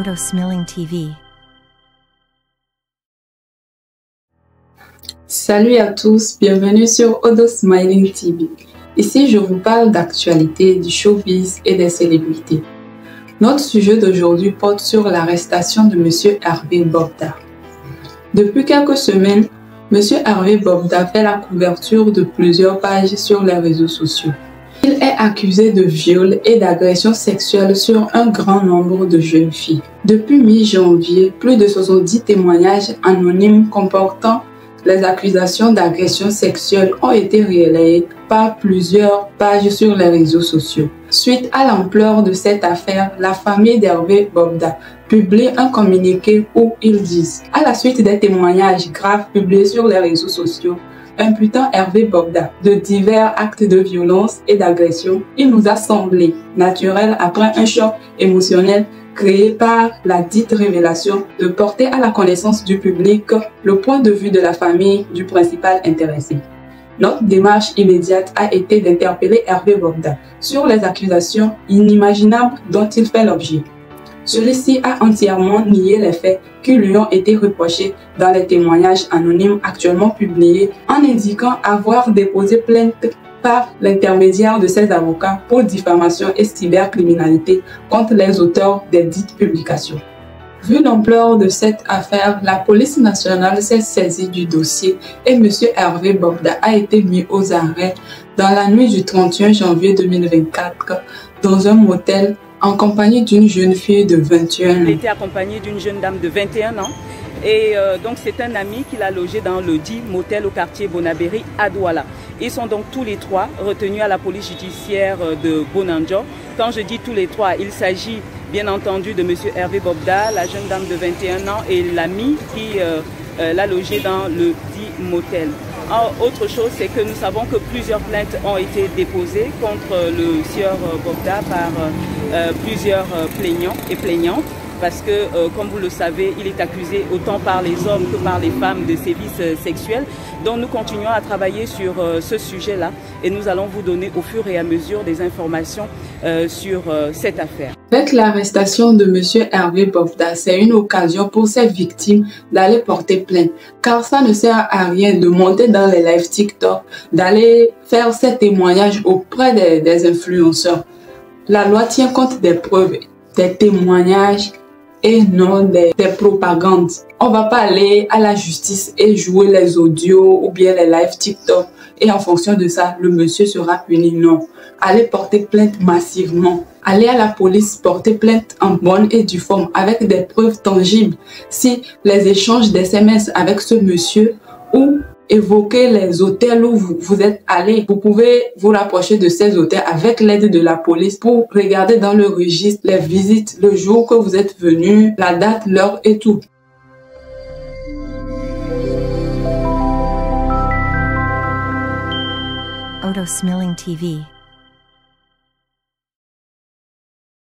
Odo Smiling TV. Salut à tous, bienvenue sur Odo Smiling TV. Ici, je vous parle d'actualité, du showbiz et des célébrités. Notre sujet d'aujourd'hui porte sur l'arrestation de M. Hervé Bobda. Depuis quelques semaines, M. Hervé Bobda fait la couverture de plusieurs pages sur les réseaux sociaux. Il est accusé de viol et d'agression sexuelle sur un grand nombre de jeunes filles. Depuis mi-janvier, plus de 70 témoignages anonymes comportant les accusations d'agression sexuelle ont été relayées par plusieurs pages sur les réseaux sociaux. Suite à l'ampleur de cette affaire, la famille d'Hervé Bobda publie un communiqué où ils disent « À la suite des témoignages graves publiés sur les réseaux sociaux, imputant Hervé Bobda de divers actes de violence et d'agression, il nous a semblé naturel, après un choc émotionnel créé par la dite révélation, de porter à la connaissance du public le point de vue de la famille du principal intéressé. Notre démarche immédiate a été d'interpeller Hervé Bobda sur les accusations inimaginables dont il fait l'objet. Celui-ci a entièrement nié les faits qui lui ont été reprochés dans les témoignages anonymes actuellement publiés, en indiquant avoir déposé plainte par l'intermédiaire de ses avocats pour diffamation et cybercriminalité contre les auteurs des dites publications. Vu l'ampleur de cette affaire, la police nationale s'est saisie du dossier et M. Hervé Bobda a été mis aux arrêts dans la nuit du 31 janvier 2024 dans un motel en compagnie d'une jeune fille de 21 ans. Il était accompagné d'une jeune dame de 21 ans et donc c'est un ami qui l'a logé dans le dit motel au quartier Bonabéry à Douala. Ils sont donc tous les trois retenus à la police judiciaire de Bonanjo. Quand je dis tous les trois, il s'agit bien entendu de M. Hervé Bobda, la jeune dame de 21 ans et l'ami qui l'a logé dans le dit motel. Autre chose, c'est que nous savons que plusieurs plaintes ont été déposées contre le sieur Bobda par plusieurs plaignants et plaignantes, parce que, comme vous le savez, il est accusé autant par les hommes que par les femmes de sévices sexuels. Donc nous continuons à travailler sur ce sujet-là et nous allons vous donner au fur et à mesure des informations sur cette affaire. Avec l'arrestation de M. Hervé Bobda, c'est une occasion pour ces victimes d'aller porter plainte. Car ça ne sert à rien de monter dans les lives TikTok, d'aller faire ces témoignages auprès des influenceurs. La loi tient compte des preuves, des témoignages et non des propagandes. On ne va pas aller à la justice et jouer les audios ou bien les lives TikTok et en fonction de ça, le monsieur sera puni. Non. Allez porter plainte massivement. Allez à la police porter plainte en bonne et due forme avec des preuves tangibles. Si les échanges d'SMS avec ce monsieur ou évoquer les hôtels où vous êtes allé, vous pouvez vous rapprocher de ces hôtels avec l'aide de la police pour regarder dans le registre les visites, le jour que vous êtes venu, la date, l'heure et tout. Odo Smiling TV.